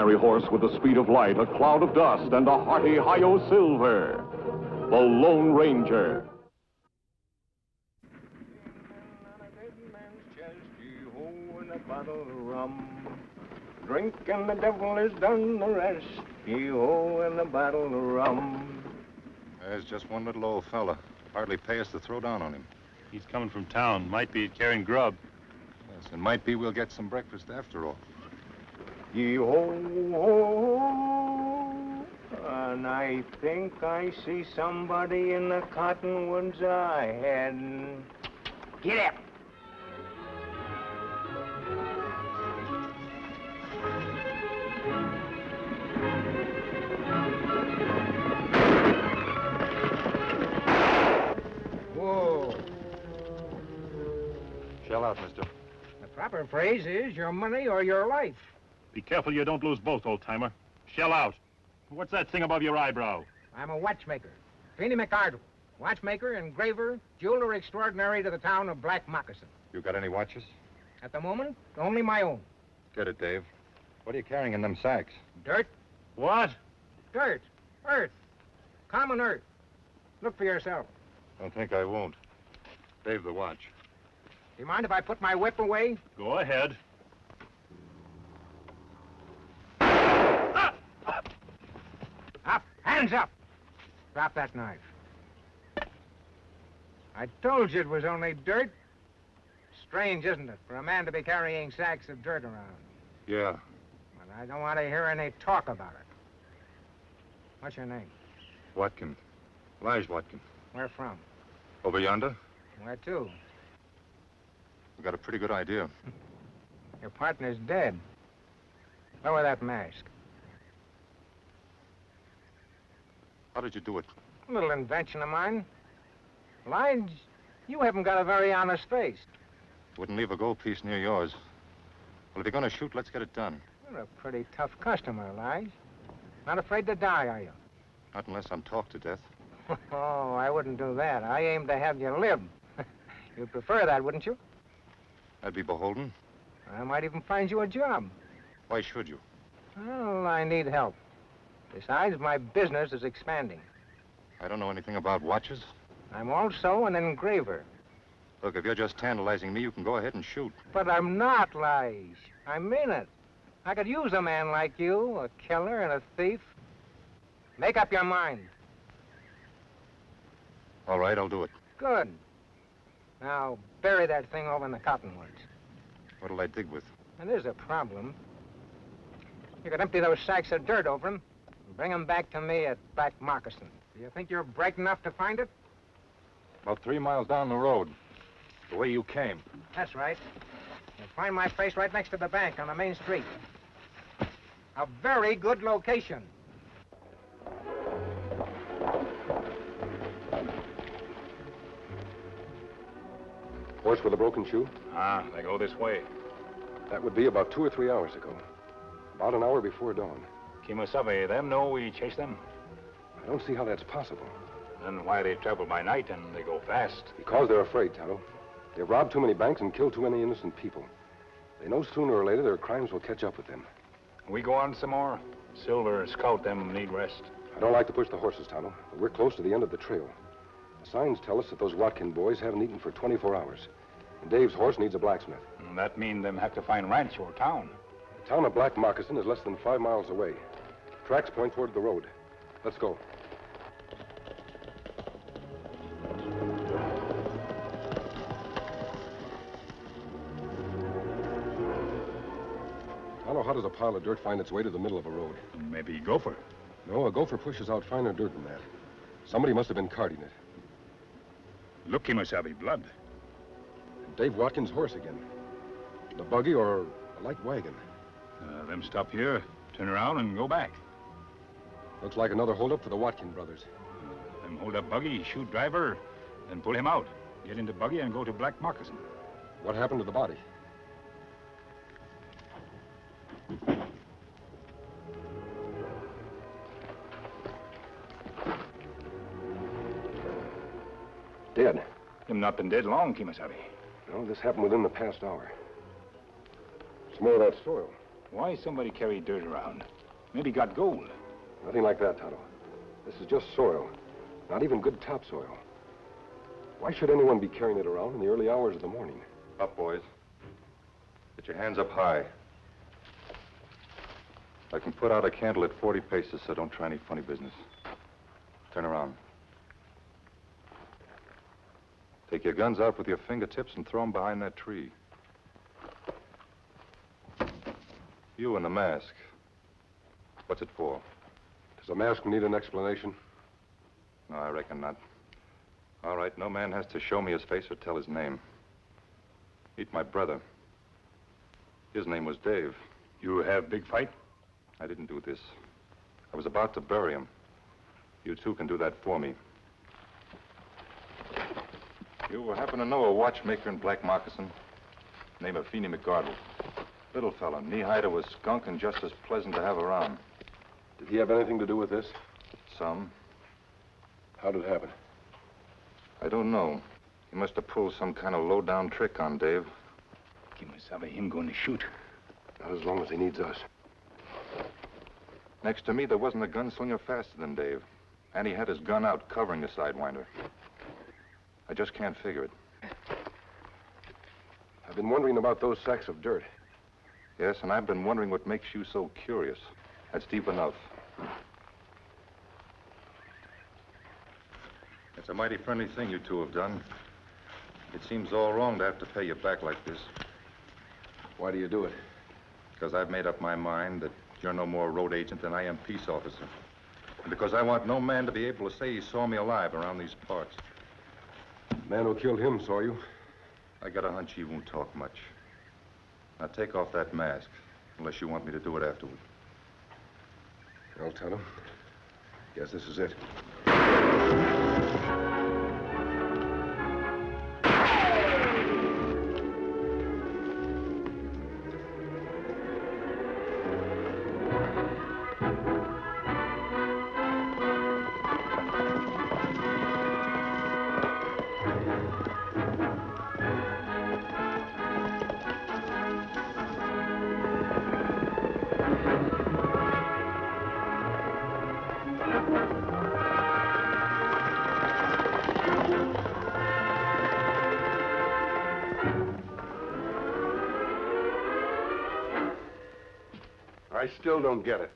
ordinary horse with the speed of light, a cloud of dust, and a hearty hi-yo silver. The Lone Ranger. Drink and the devil has done the rest. Yee-ho, and the bottle of rum. There's just one little old fella. Hardly pay us to throw down on him. He's coming from town. Might be carrying grub. Yes, and might be we'll get some breakfast after all. Yee-ho, and I think I see somebody in the cottonwoods ahead. Get up! Shell out, mister. The proper phrase is your money or your life. Be careful you don't lose both, old-timer. Shell out. What's that thing above your eyebrow? I'm a watchmaker. Feeney McArdle. Watchmaker, engraver, jeweler extraordinary to the town of Black Moccasin. You got any watches? At the moment, only my own. Get it, Dave. What are you carrying in them sacks? Dirt. What? Dirt. Earth. Common earth. Look for yourself. Don't think I won't. Dave, the watch. Do you mind if I put my whip away? Go ahead. Up! Hands up! Drop that knife. I told you it was only dirt. Strange, isn't it, for a man to be carrying sacks of dirt around? Yeah. But I don't want to hear any talk about it. What's your name? Watkin. Lige Watkin. Where from? Over yonder? Where to? We got a pretty good idea. Your partner's dead. Lower that mask. How did you do it? A little invention of mine. Lige, you haven't got a very honest face. Wouldn't leave a gold piece near yours. Well, if you're going to shoot, let's get it done. You're a pretty tough customer, Lige. Not afraid to die, are you? Not unless I'm talked to death. Oh, I wouldn't do that. I aim to have you live. You'd prefer that, wouldn't you? I'd be beholden. I might even find you a job. Why should you? Well, I need help. Besides, my business is expanding. I don't know anything about watches. I'm also an engraver. Look, if you're just tantalizing me, you can go ahead and shoot. But I'm not, Lige. I mean it. I could use a man like you, a killer and a thief. Make up your mind. All right, I'll do it. Good. Now, bury that thing over in the cottonwoods. What'll I dig with? And there's a problem. You could empty those sacks of dirt over them and bring them back to me at Black Moccasin. Do you think you're bright enough to find it? About 3 miles down the road. The way you came. That's right. You'll find my place right next to the bank on the main street. A very good location. Horse with a broken shoe? Ah, they go this way. That would be about 2 or 3 hours ago. About an hour before dawn. Kemo Sabe, them know we chase them? I don't see how that's possible. Then why they travel by night and they go fast? Because they're afraid, Tonto. They've robbed too many banks and killed too many innocent people. They know sooner or later their crimes will catch up with them. We go on some more. Silver, Scout, them need rest. I don't like to push the horses, Tonto, but we're close to the end of the trail. The signs tell us that those Watkin boys haven't eaten for 24 hours. And Dave's horse needs a blacksmith. And that mean them have to find ranch or town. The town of Black Moccasin is less than 5 miles away. Tracks point toward the road. Let's go. Tonto, how does a pile of dirt find its way to the middle of a road? Maybe gopher. No, a gopher pushes out finer dirt than that. Somebody must have been carting it. Look, Kemo Sabe, blood. Dave Watkins' horse again. The buggy or a light wagon. Them stop here, turn around, and go back. Looks like another holdup for the Watkin brothers. Them hold up buggy, shoot driver, then pull him out. Get into buggy and go to Black Moccasin. What happened to the body? Dead. Him not been dead long, Kemo Sabe. No, this happened within the past hour. Some more of that soil. Why somebody carry dirt around? Maybe got gold. Nothing like that, Tonto. This is just soil. Not even good topsoil. Why should anyone be carrying it around in the early hours of the morning? Up, boys. Get your hands up high. I can put out a candle at 40 paces, so don't try any funny business. Turn around. Take your guns out with your fingertips and throw them behind that tree. You in the mask. What's it for? Does the mask need an explanation? No, I reckon not. All right, no man has to show me his face or tell his name. Meet my brother. His name was Dave. You have big fight? I didn't do this. I was about to bury him. You two can do that for me. You happen to know a watchmaker in Black Moccasin? Name of Feeney McGardle. Little fella, knee-high to a skunk and just as pleasant to have around. Did he have anything to do with this? Some. How did it happen? I don't know. He must have pulled some kind of low-down trick on Dave. Kemo Sabe him going to shoot. Not as long as he needs us. Next to me, there wasn't a gunslinger faster than Dave. And he had his gun out, covering the sidewinder. I just can't figure it. I've been wondering about those sacks of dirt. Yes, and I've been wondering what makes you so curious. That's deep enough. It's a mighty friendly thing you two have done. It seems all wrong to have to pay you back like this. Why do you do it? Because I've made up my mind that you're no more road agent than I am peace officer. And because I want no man to be able to say he saw me alive around these parts. The man who killed him saw you. I got a hunch he won't talk much. Now take off that mask, unless you want me to do it afterward. Well, Tonto, guess this is it. I still don't get it.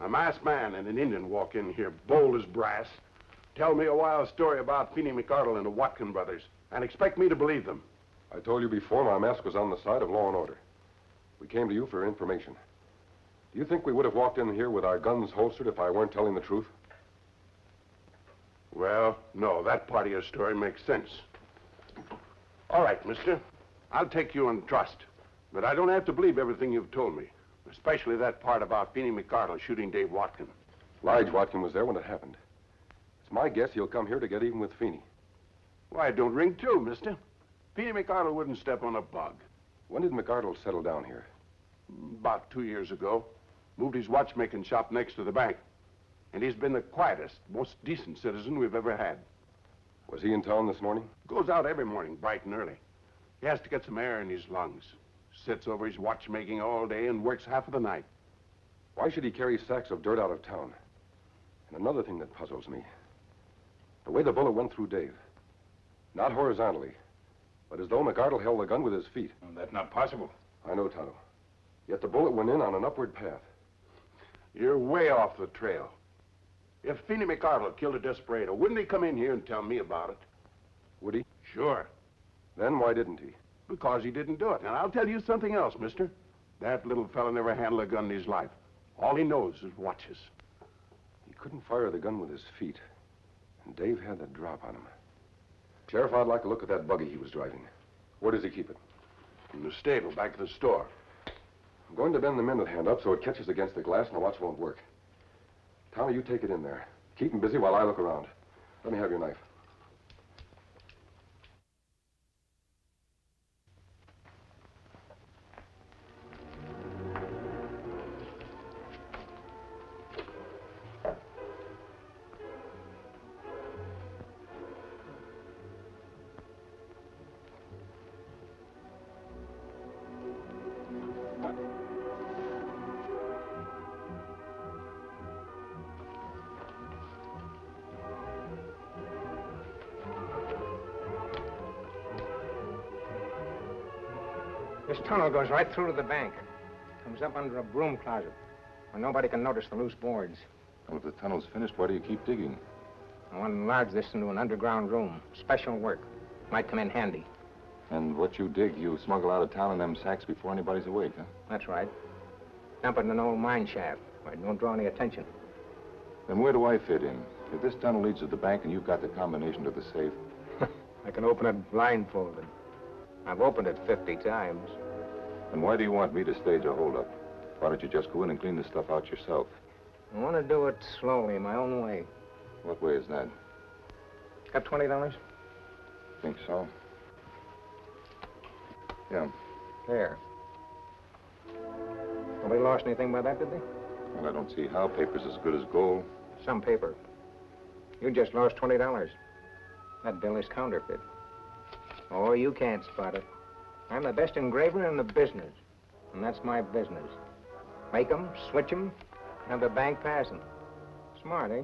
A masked man and an Indian walk in here, bold as brass, tell me a wild story about Feeney McArdle and the Watkin brothers, and expect me to believe them. I told you before my mask was on the side of law and order. We came to you for information. Do you think we would have walked in here with our guns holstered if I weren't telling the truth? Well, no, that part of your story makes sense. All right, mister. I'll take you on trust. But I don't have to believe everything you've told me, especially that part about Feeney McArdle shooting Dave Watkin. Lige Watkin was there when it happened. It's my guess he'll come here to get even with Feeney. Why, don't ring true, mister. Feeney McArdle wouldn't step on a bug. When did McArdle settle down here? About 2 years ago. Moved his watchmaking shop next to the bank. And he's been the quietest, most decent citizen we've ever had. Was he in town this morning? Goes out every morning, bright and early. He has to get some air in his lungs. Sits over his watchmaking all day and works half of the night. Why should he carry sacks of dirt out of town? And another thing that puzzles me. The way the bullet went through Dave. Not horizontally, but as though McArdle held the gun with his feet. Well, that's not possible. I know, Tonto. Yet the bullet went in on an upward path. You're way off the trail. If Feeney McArdle killed a desperado, wouldn't he come in here and tell me about it? Would he? Sure. Then why didn't he? Because he didn't do it. And I'll tell you something else, mister. That little fella never handled a gun in his life. All he knows is watches. He couldn't fire the gun with his feet. And Dave had the drop on him. Sheriff, I'd like to look at that buggy he was driving. Where does he keep it? In the stable, back at the store. I'm going to bend the minute hand up so it catches against the glass and the watch won't work. Tommy, you take it in there. Keep him busy while I look around. Let me have your knife. This tunnel goes right through to the bank. Comes up under a broom closet, where nobody can notice the loose boards. Well, if the tunnel's finished, why do you keep digging? I want to enlarge this into an underground room. Special work. Might come in handy. And what you dig, you smuggle out of town in them sacks before anybody's awake, huh? That's right. Dump it in an old mine shaft, where it don't draw any attention. Then where do I fit in? If this tunnel leads to the bank and you've got the combination to the safe... I can open it blindfolded. I've opened it 50 times. Then why do you want me to stage a holdup? Why don't you just go in and clean the stuff out yourself? I want to do it slowly, my own way. What way is that? Got $20? Think so. Yeah. There. Nobody lost anything by that, did they? Well, I don't see how. Paper's as good as gold. Some paper. You just lost $20. That bill is counterfeit. Oh, you can't spot it. I'm the best engraver in the business. And that's my business. Make 'em, switch 'em, have the bank passing. Smart, eh?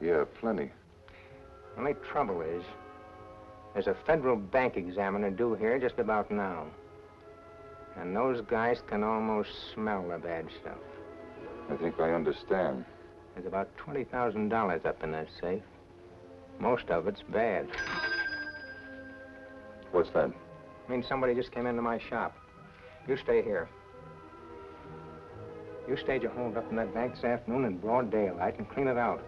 Yeah, plenty. Only trouble is, there's a federal bank examiner due here just about now. And those guys can almost smell the bad stuff. I think I understand. There's about $20,000 up in that safe. Most of it's bad. What's that? I mean, somebody just came into my shop. You stay here. You stage a hold up in that bank this afternoon in broad daylight and clean it out.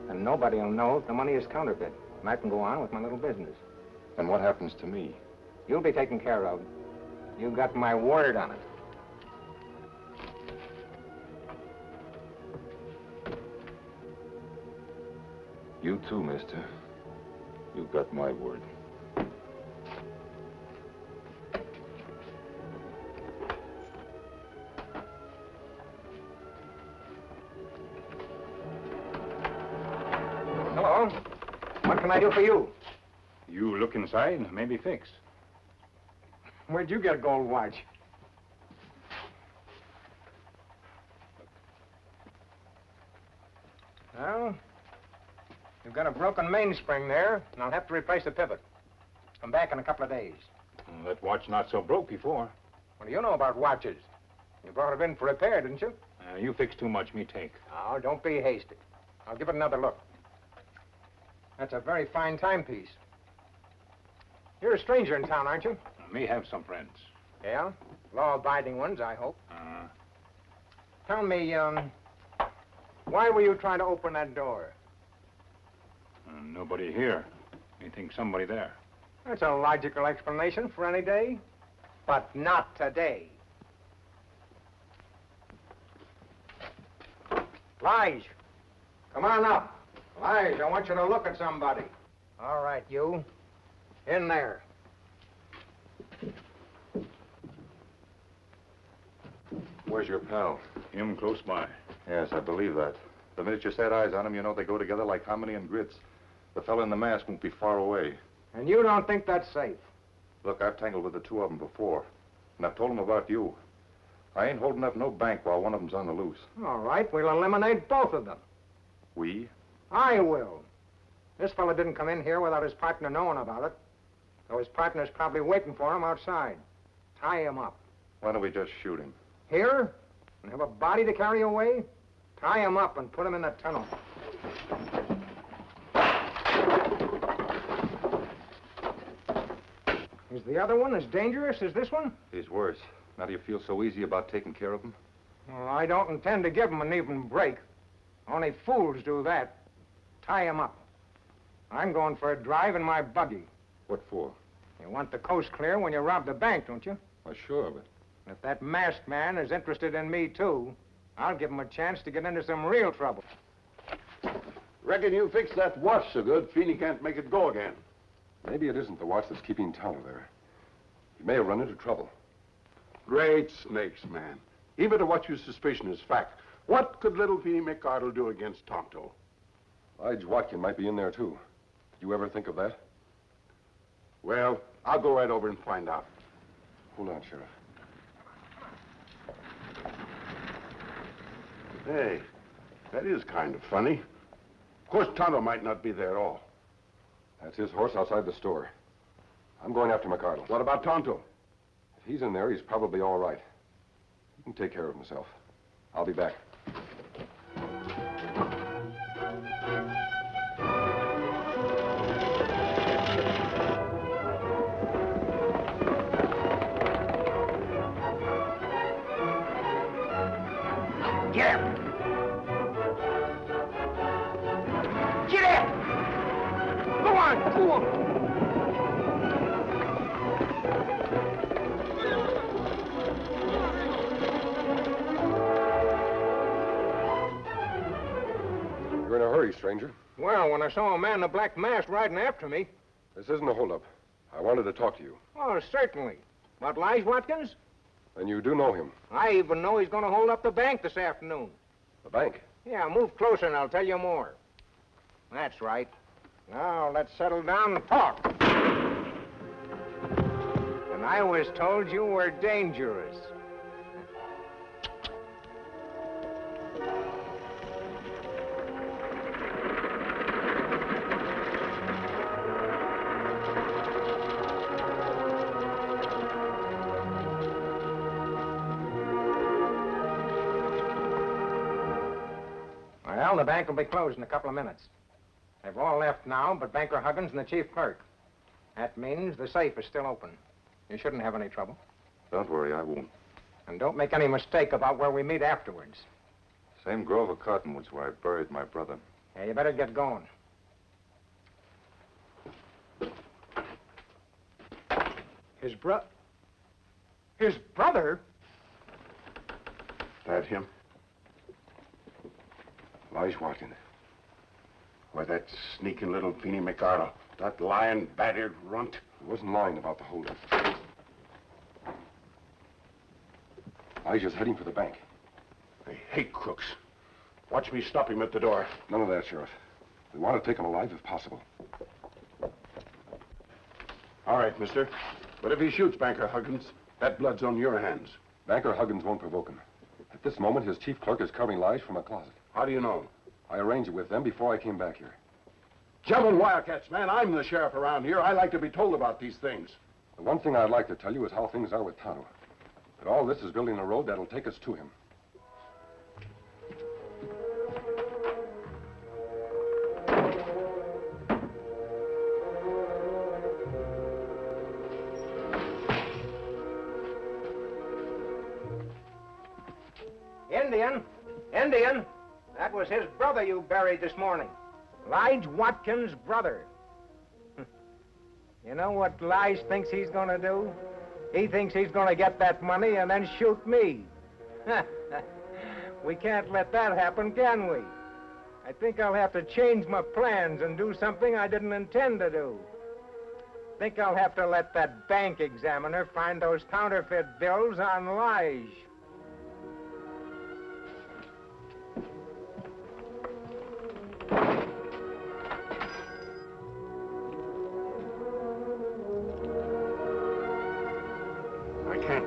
And nobody will know if the money is counterfeit. And I can go on with my little business. And what happens to me? You'll be taken care of. You got my word on it. You too, mister. You got my word. Hello. What can I do for you? You look inside, maybe fix. Where'd you get a gold watch? Well, you've got a broken mainspring there, and I'll have to replace the pivot. Come back in a couple of days. Well, that watch not so broke before. What do you know about watches? You brought it in for repair, didn't you? You fix too much, me take. Oh, don't be hasty. I'll give it another look. That's a very fine timepiece. You're a stranger in town, aren't you? Me have some friends. Yeah? Law-abiding ones, I hope. Tell me, why were you trying to open that door? Nobody here. Me think somebody there. That's a logical explanation for any day, but not today. Lige, come on up. Lige, I want you to look at somebody. All right, you. In there. Where's your pal? Him close by. Yes, I believe that. The minute you set eyes on him, you know they go together like hominy and grits. The fella in the mask won't be far away. And you don't think that's safe? Look, I've tangled with the two of them before, and I've told them about you. I ain't holding up no bank while one of them's on the loose. All right, we'll eliminate both of them. We? I will. This fella didn't come in here without his partner knowing about it. So his partner's probably waiting for him outside. Tie him up. Why don't we just shoot him? Here? And have a body to carry away? Tie him up and put him in the tunnel. Is the other one as dangerous as this one? He's worse. Now do you feel so easy about taking care of him? Well, I don't intend to give him an even break. Only fools do that. Tie him up. I'm going for a drive in my buggy. What for? You want the coast clear when you rob the bank, don't you? Well, sure, but... If that masked man is interested in me, too, I'll give him a chance to get into some real trouble. Reckon you fixed that watch so good, Feeney can't make it go again. Maybe it isn't the watch that's keeping Tonto there. He may have run into trouble. Great snakes, man. Even to what you suspicion is fact. What could little Feeney McArdle do against Tonto? Lige Watkin might be in there, too. Did you ever think of that? Well, I'll go right over and find out. Hold on, Sheriff. Hey, that is kind of funny. Of course, Tonto might not be there at all. That's his horse outside the store. I'm going after McArdle. What about Tonto? If If he's in there, he's probably all right. He can take care of himself. I'll be back. Get him! Get him! Go on! Go on! You're in a hurry, stranger. Well, when I saw a man in a black mask riding after me... This isn't a holdup. I wanted to talk to you. Oh, certainly. What, Lige Watkins? And you do know him. I even know he's going to hold up the bank this afternoon. The bank? Yeah, move closer and I'll tell you more. That's right. Now, let's settle down and talk. And I was told you were dangerous. Well, the bank will be closed in a couple of minutes. They've all left now, but Banker Huggins and the chief clerk. That means the safe is still open. You shouldn't have any trouble. Don't worry, I won't. And don't make any mistake about where we meet afterwards. Same grove of cottonwoods where I buried my brother. Yeah, you better get going. His brother? That him? Lige Watkins. Why, that sneaking little Feeny McArdle. That lying, battered runt. He wasn't lying about the holdup. Elijah's heading for the bank. I hate crooks. Watch me stop him at the door. None of that, Sheriff. We want to take him alive if possible. All right, mister. But if he shoots Banker Huggins, that blood's on your hands. Banker Huggins won't provoke him. At this moment, his chief clerk is covering Lige from a closet. How do you know? I arranged it with them before I came back here. Gentlemen Wildcats, man, I'm the sheriff around here. I like to be told about these things. The one thing I'd like to tell you is how things are with Tonto. But all this is building a road that'll take us to him. Indian! That was his brother you buried this morning. Lige Watkins' brother. You know what Lige thinks he's going to do? He thinks he's going to get that money and then shoot me. We can't let that happen, can we? I think I'll have to change my plans and do something I didn't intend to do. Think I'll have to let that bank examiner find those counterfeit bills on Lige.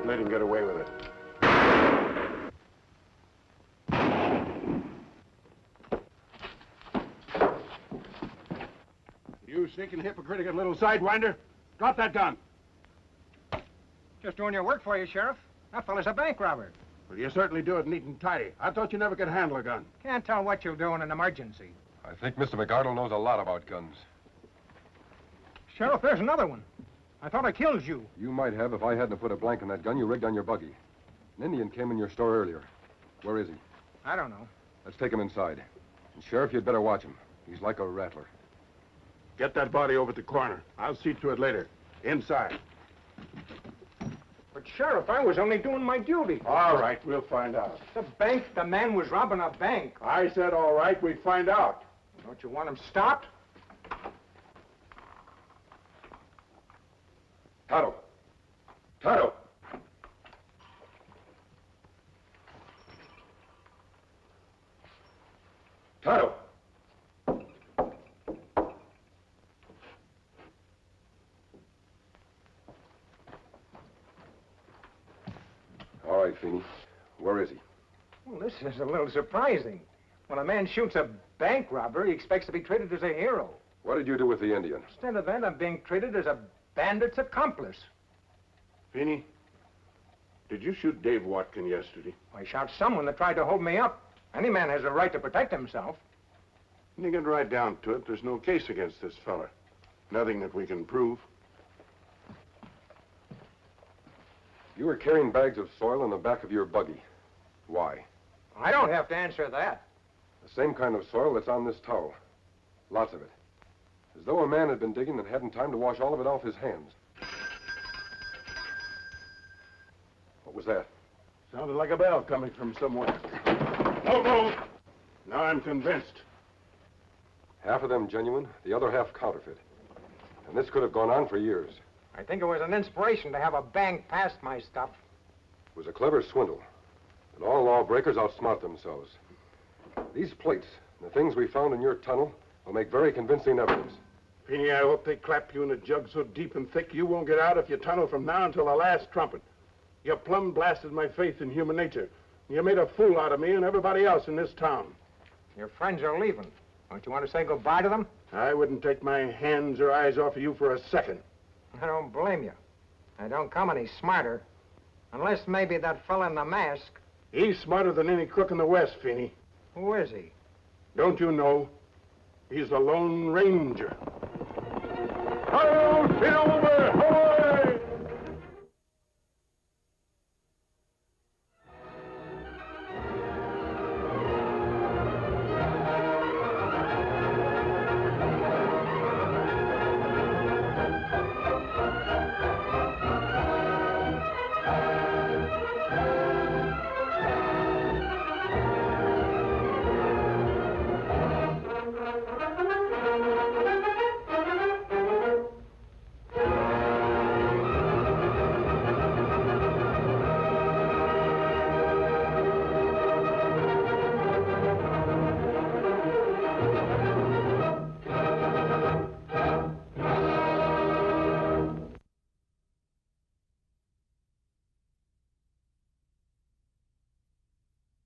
Let him get away with it. You sneaking, hypocritical little sidewinder. Drop that gun. Just doing your work for you, Sheriff. That fella's a bank robber. Well, you certainly do it neat and tidy. I thought you never could handle a gun. Can't tell what you'll do in an emergency. I think Mr. McArdle knows a lot about guns. Sheriff, there's another one. I thought I killed you. You might have if I hadn't put a blank in that gun you rigged on your buggy. An Indian came in your store earlier. Where is he? I don't know. Let's take him inside. And Sheriff, you'd better watch him. He's like a rattler. Get that body over at the corner. I'll see to it later. Inside. But, Sheriff, I was only doing my duty. All right, we'll find out. The man was robbing a bank. I said all right, we'd find out. Don't you want him stopped? Tonto! Tonto! Tonto! All right, Feeney. Where is he? Well, this is a little surprising. When a man shoots a bank robber, he expects to be treated as a hero. What did you do with the Indian? Instead of that, I'm being treated as a bandit's accomplice. Feeney, Did you shoot Dave Watkin yesterday? I shot someone that tried to hold me up. Any man has a right to protect himself. When you get right down to it, there's no case against this fella. Nothing that we can prove. You were carrying bags of soil in the back of your buggy. Why? I don't have to answer that. The same kind of soil that's on this towel. Lots of it. As though a man had been digging and hadn't time to wash all of it off his hands. What was that? Sounded like a bell coming from somewhere. Don't move! Now I'm convinced. Half of them genuine, the other half counterfeit. And this could have gone on for years. I think it was an inspiration to have a bank pass my stuff. It was a clever swindle. But all lawbreakers outsmart themselves. These plates, the things we found in your tunnel, will make very convincing evidence. Feeney, I hope they clap you in a jug so deep and thick you won't get out if you tunnel from now until the last trumpet. You plumb blasted my faith in human nature. You made a fool out of me and everybody else in this town. Your friends are leaving. Don't you want to say goodbye to them? I wouldn't take my hands or eyes off of you for a second. I don't blame you. I don't come any smarter. Unless maybe that fella in the mask. He's smarter than any crook in the West, Feeney. Who is he? Don't you know? He's the Lone Ranger. Hi-yo!